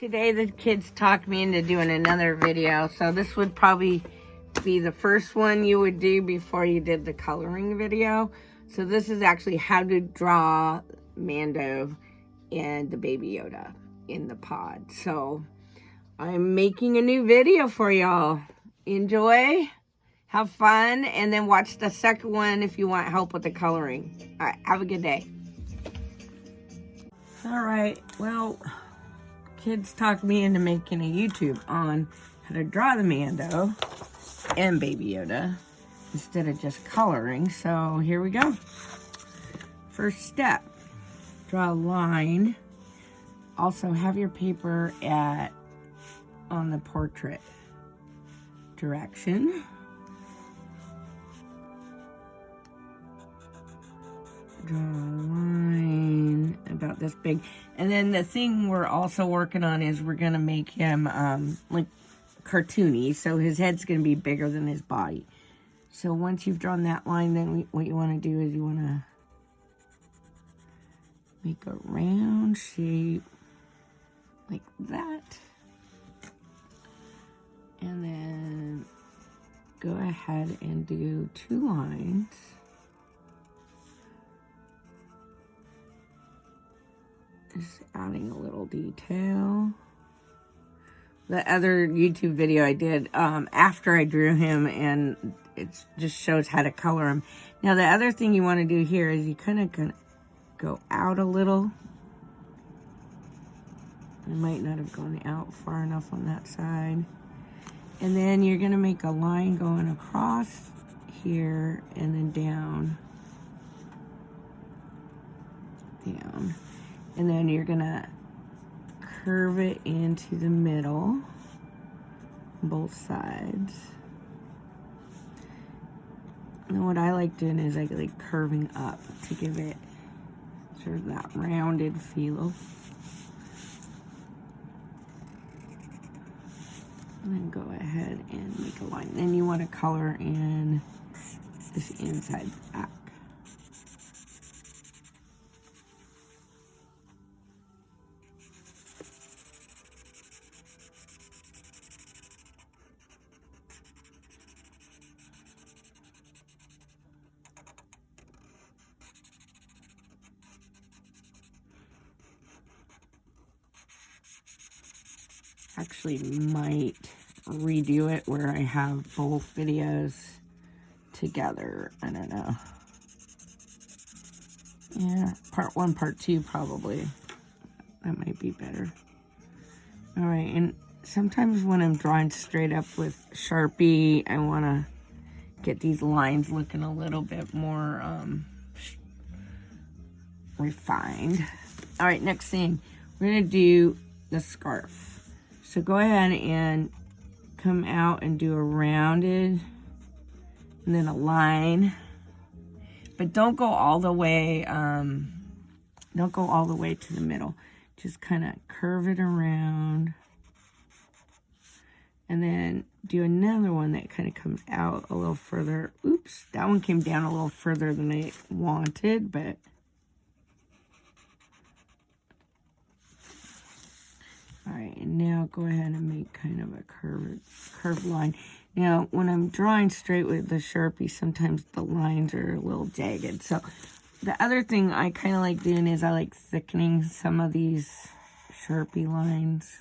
Today the kids talked me into doing another video, so this would probably be the first one you would do before you did the coloring video. So this is actually how to draw Mando and the baby Yoda in the pod. So I'm making a new video for y'all. Enjoy, have fun, and then watch the second one if you want help with the coloring. All right, have a good day. All right, well, kids talked me into making a YouTube on how to draw the Mando and baby Yoda instead of just coloring. So here we go. First step, draw a line. Also have your paper on the portrait direction. Draw a line about this big. And then the thing we're also working on is we're going to make him like cartoony. So his head's going to be bigger than his body. So once you've drawn that line, then what you want to do is you want to make a round shape like that. And then go ahead and do 2 lines. Just adding a little detail. The other YouTube video I did after I drew him, and it just shows how to color him. Now the other thing you want to do here is you kind of go out a little. I might not have gone out far enough on that side. And then you're going to make a line going across here and then down. Down. And then you're going to curve it into the middle, both sides. And what I like doing is I like curving up to give it sort of that rounded feel. And then go ahead and make a line. Then you want to color in this inside back. Actually might redo it where I have both videos together. I don't know. Yeah, part 1, part 2 probably. That might be better. All right, and sometimes when I'm drawing straight up with Sharpie, I want to get these lines looking a little bit more refined. All right, next thing, we're going to do the scarf. So go ahead and come out and do a rounded and then a line. But don't go all the way, to the middle. Just kind of curve it around. And then do another one that kind of comes out a little further. Oops, that one came down a little further than I wanted, but all right, and now go ahead and make kind of a curved line. Now, when I'm drawing straight with the Sharpie, sometimes the lines are a little jagged. So the other thing I kind of like doing is I like thickening some of these Sharpie lines.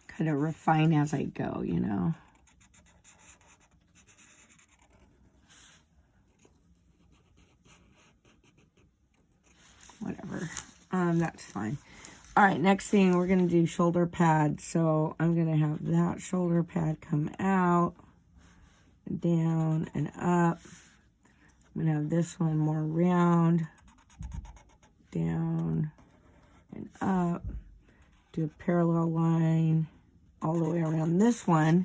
Kind of refine as I go, you know. Whatever. That's fine. All right, next thing, we're going to do shoulder pads. So I'm going to have that shoulder pad come out, down and up. I'm going to have this one more round, down and up. Do a parallel line all the way around this one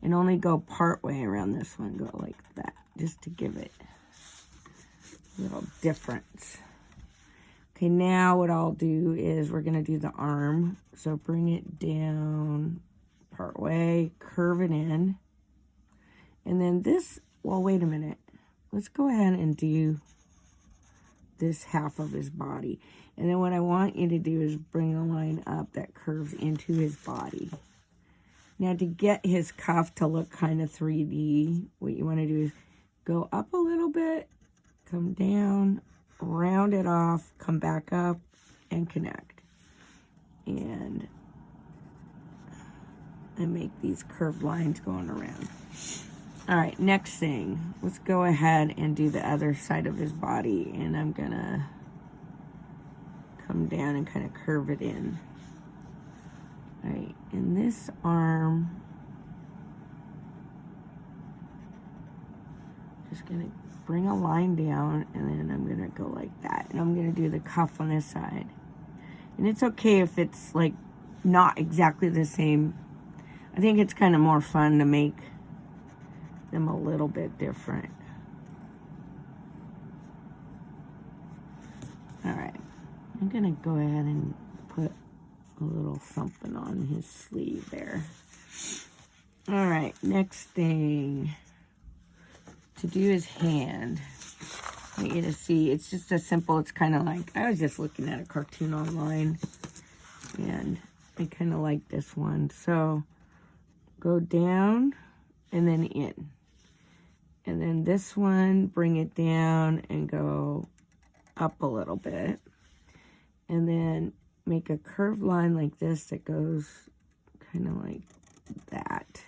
and only go part way around this one. Go like that just to give it a little difference. Okay, now what I'll do is we're going to do the arm. So bring it down part way, curve it in. And then this, well, wait a minute. Let's go ahead and do this half of his body. And then what I want you to do is bring a line up that curves into his body. Now to get his cuff to look kind of 3D, what you want to do is go up a little bit, come down, round it off, come back up, and connect. And make these curved lines going around. All right, next thing, let's go ahead and do the other side of his body, and I'm gonna come down and kind of curve it in. All right, and this arm, just gonna bring a line down, and then I'm gonna go like that, and I'm gonna do the cuff on this side. And it's okay if it's like not exactly the same. I think it's kind of more fun to make them a little bit different. All right, I'm gonna go ahead and put a little something on his sleeve there. All right, next thing, to do his hand, I want you to see, it's just a simple, it's kind of like, I was just looking at a cartoon online, and I kind of like this one. So go down and then in. And then this one, bring it down and go up a little bit. And then make a curved line like this that goes kind of like that.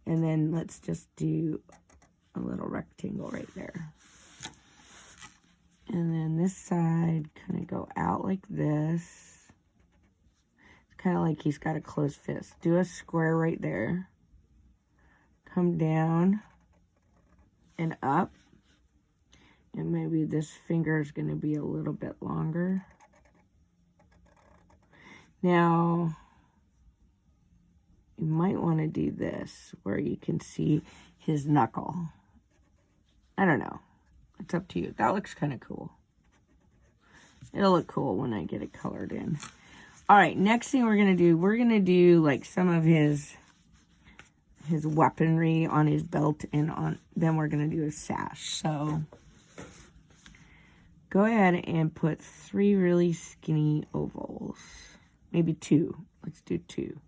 And then let's just do a little rectangle right there. And then this side kind of go out like this. It's kind of like he's got a closed fist. Do a square right there. Come down and up. And maybe this finger is going to be a little bit longer. Now, you might want to do this where you can see his knuckle. I don't know. It's up to you. That looks kind of cool. It'll look cool when I get it colored in. All right, next thing we're going to do like some of his weaponry on his belt, and then we're going to do a sash. So go ahead and put 3 really skinny ovals. Maybe 2. Let's do 2.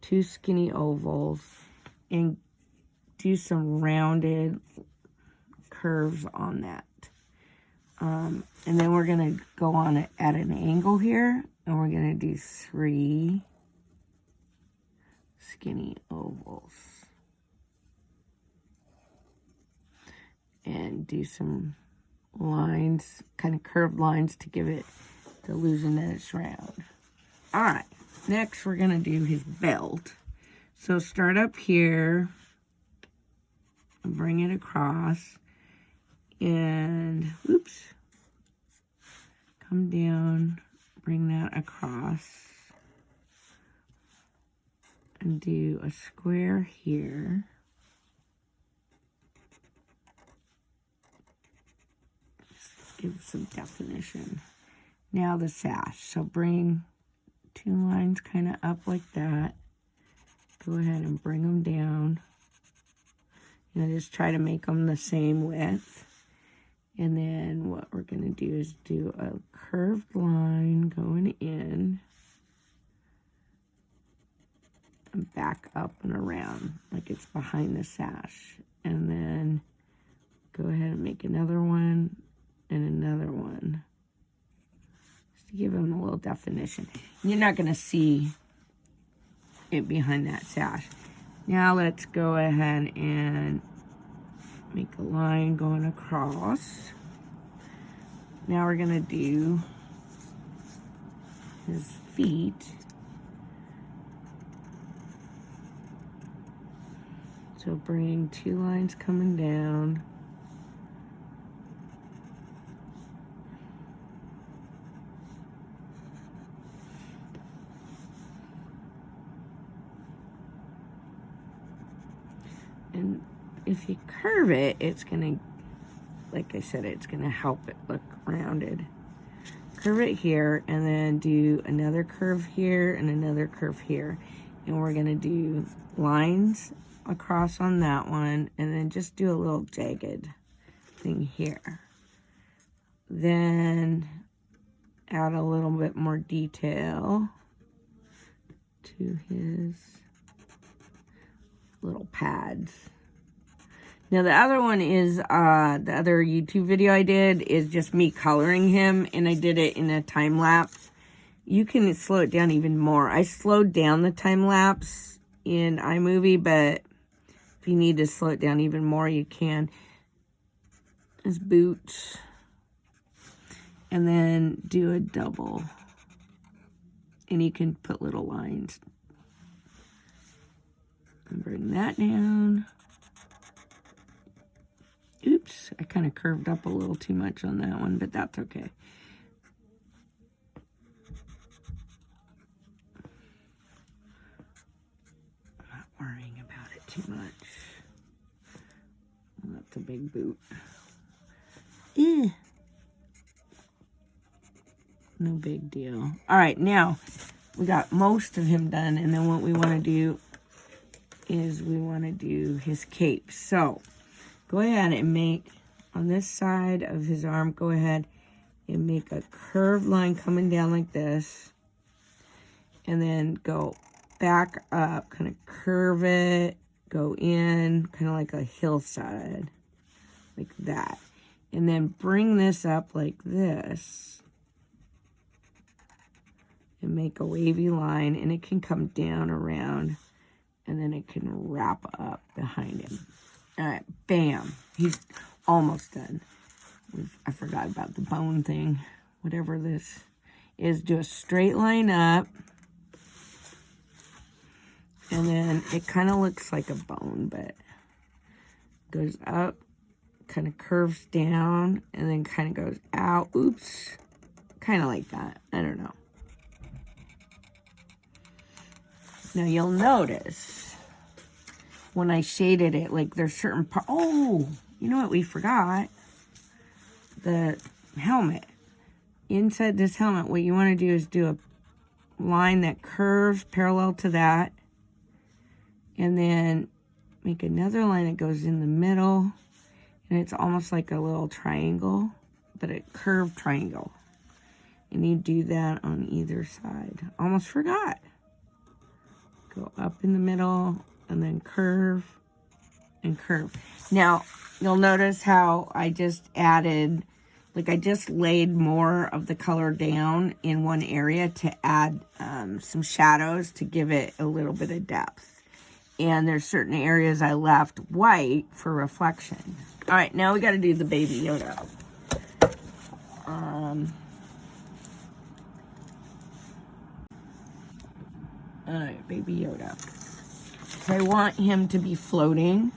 2 skinny ovals, and do some rounded curves on that. And then we're going to go on it at an angle here, and we're going to do 3 skinny ovals. And do some lines, kind of curved lines to give it the illusion that it's round. All right, next we're going to do his belt. So start up here, and bring it across, and whoops, come down, bring that across, and do a square here. Just give some definition. Now the sash. So bring 2 lines kind of up like that. Go ahead and bring them down. And just try to make them the same width. And then what we're going to do is do a curved line going in and back up and around like it's behind the sash. And then go ahead and make another one and another one, just to give them a little definition. You're not going to see it behind that sash. Now let's go ahead and make a line going across. Now we're going to do his feet. So bring 2 lines coming down. And if you curve it, it's going to, like I said, it's going to help it look rounded. Curve it here, and then do another curve here and another curve here. And we're going to do lines across on that one, and then just do a little jagged thing here. Then add a little bit more detail to his little pads. Now the other one is, the other YouTube video I did is just me coloring him, and I did it in a time lapse. You can slow it down even more. I slowed down the time lapse in iMovie, but if you need to slow it down even more, you can. His boots. And then do a double. And you can put little lines. And bring that down. Oops, I kind of curved up a little too much on that one, but that's okay. I'm not worrying about it too much. Well, that's a big boot. Eh. No big deal. All right, now we got most of him done, and then what we want to do is we want to do his cape. So go ahead and make, on this side of his arm, go ahead and make a curved line coming down like this, and then go back up, kind of curve it, go in, kind of like a hillside, like that. And then bring this up like this, and make a wavy line, and it can come down around, and then it can wrap up behind him. All right, bam. He's almost done. I forgot about the bone thing. Whatever this is, do a straight line up, and then it kind of looks like a bone, but goes up, kind of curves down, and then kind of goes out. Oops. Kind of like that. I don't know. Now you'll notice when I shaded it, like there's certain parts. Oh, you know what we forgot? The helmet. Inside this helmet, what you want to do is do a line that curves parallel to that. And then make another line that goes in the middle. And it's almost like a little triangle, but a curved triangle. And you do that on either side. Almost forgot. Go up in the middle, and then curve and curve. Now, you'll notice how I just added, like I just laid more of the color down in one area to add some shadows to give it a little bit of depth. And there's certain areas I left white for reflection. All right, now we got to do the Baby Yoda. All right, Baby Yoda. So I want him to be floating.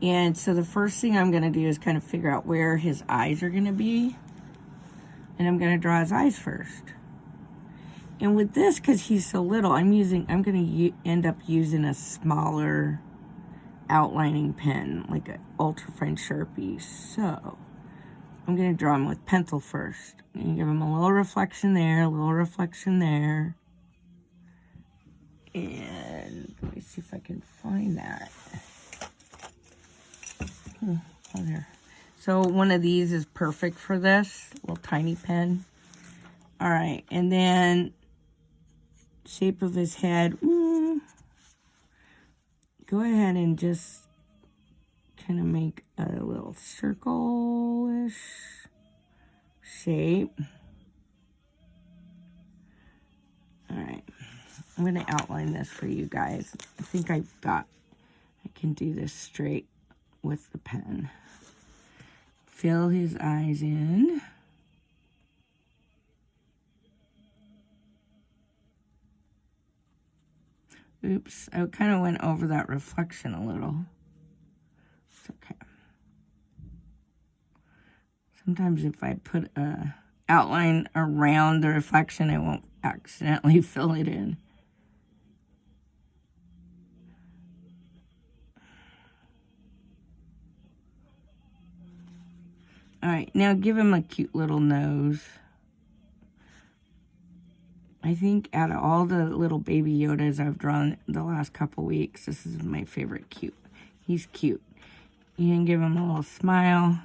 And so the first thing I'm going to do is kind of figure out where his eyes are going to be. And I'm going to draw his eyes first. And with this, because he's so little, I'm going to end up using a smaller outlining pen, like an ultra fine Sharpie. So I'm going to draw him with pencil first. And give him a little reflection there, a little reflection there. And let me see if I can find that. Oh, there. So one of these is perfect for this little tiny pen. All right, and then shape of his head. Go ahead and just kind of make a little circle-ish shape. All right. I'm going to outline this for you guys. I think I can do this straight with the pen. Fill his eyes in. Oops, I kind of went over that reflection a little. It's okay. Sometimes if I put a outline around the reflection, I won't accidentally fill it in. All right, now give him a cute little nose. I I think out of all the little baby Yodas I've drawn the last couple weeks, this is my favorite cute. He's cute. You can give him a little smile.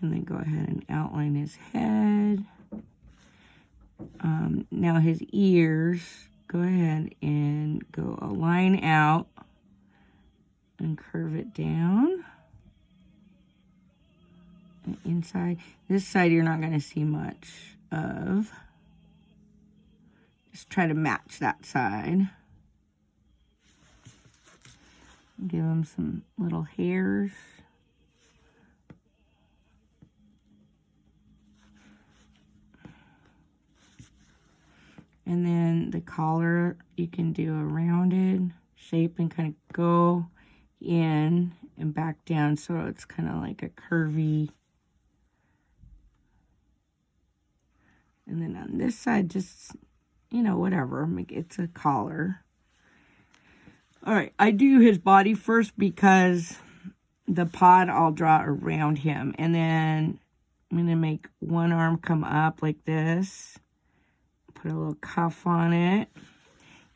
And then go ahead and outline his head. Now his ears, go ahead and go a line out and curve it down. And inside, this side you're not going to see much of. Just try to match that side. Give him some little hairs. And then the collar, you can do a rounded shape and kind of go in and back down so it's kind of like a curvy. And then on this side, just, you know, whatever. It's a collar. All right, I do his body first because the pod I'll draw around him. And then I'm going to make one arm come up like this. Put a little cuff on it.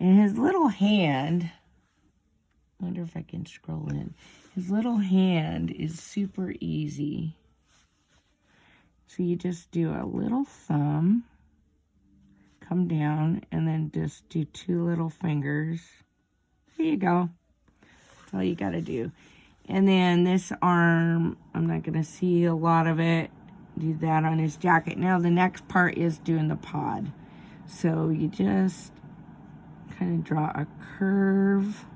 And his little hand, I wonder if I can scroll in. His little hand is super easy. So you just do a little thumb, come down, and then just do 2 little fingers. There you go. That's all you got to do. And then this arm, I'm not going to see a lot of it. Do that on his jacket. Now the next part is doing the pod. So you just kind of draw a curve.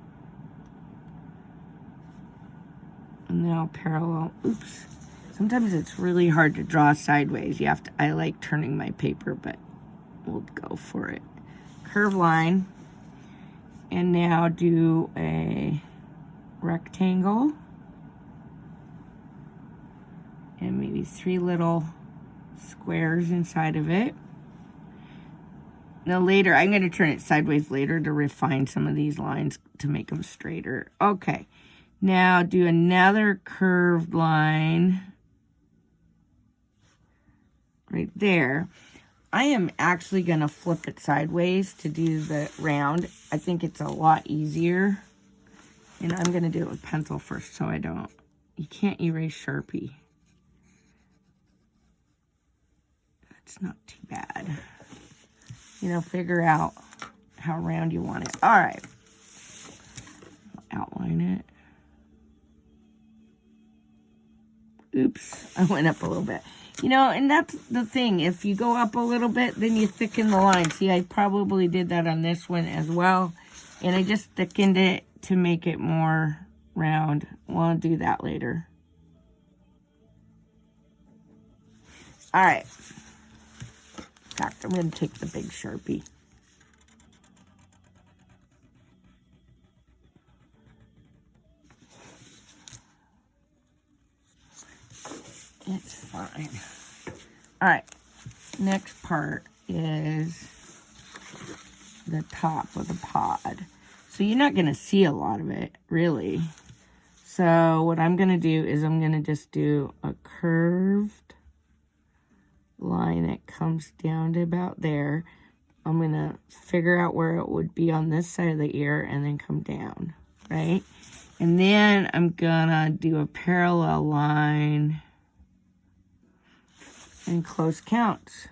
And now parallel. Oops. Sometimes it's really hard to draw sideways. You have to, I like turning my paper, but we'll go for it. Curve line. And now do a rectangle. And maybe 3 little squares inside of it. Now later, I'm going to turn it sideways later to refine some of these lines to make them straighter. Okay, now do another curved line right there. I am actually going to flip it sideways to do the round. I think it's a lot easier. And I'm going to do it with pencil first so I don't. You can't erase Sharpie. That's not too bad. You know, figure out how round you want it. All right. Outline it. Oops, I went up a little bit. You know, and that's the thing. If you go up a little bit, then you thicken the line. See, I probably did that on this one as well. And I just thickened it to make it more round. We'll do that later. All right. In fact, I'm going to take the big Sharpie. It's fine. All right. Next part is the top of the pod. So you're not going to see a lot of it, really. So what I'm going to do is I'm going to just do a curved line that comes down to about there. I'm going to figure out where it would be on this side of the ear and then come down, right? And then I'm going to do a parallel line and close counts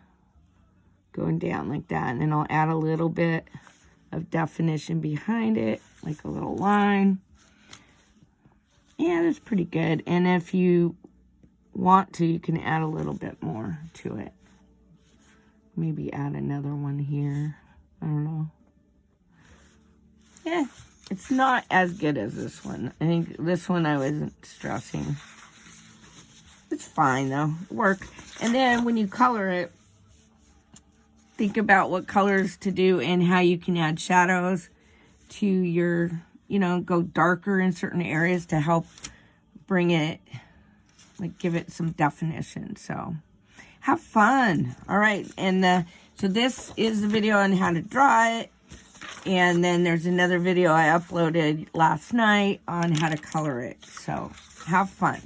going down like that. And then I'll add a little bit of definition behind it, like a little line. Yeah, that's pretty good. And if you want to, you can add a little bit more to it. Maybe add another one here. I don't know. Yeah, it's not as good as this one. I think this one I wasn't stressing. It's fine though. Work. And then when you color it, think about what colors to do and how you can add shadows to your, you know, go darker in certain areas to help bring it, like give it some definition. So have fun. All right. And so this is the video on how to draw it. And then there's another video I uploaded last night on how to color it. So have fun.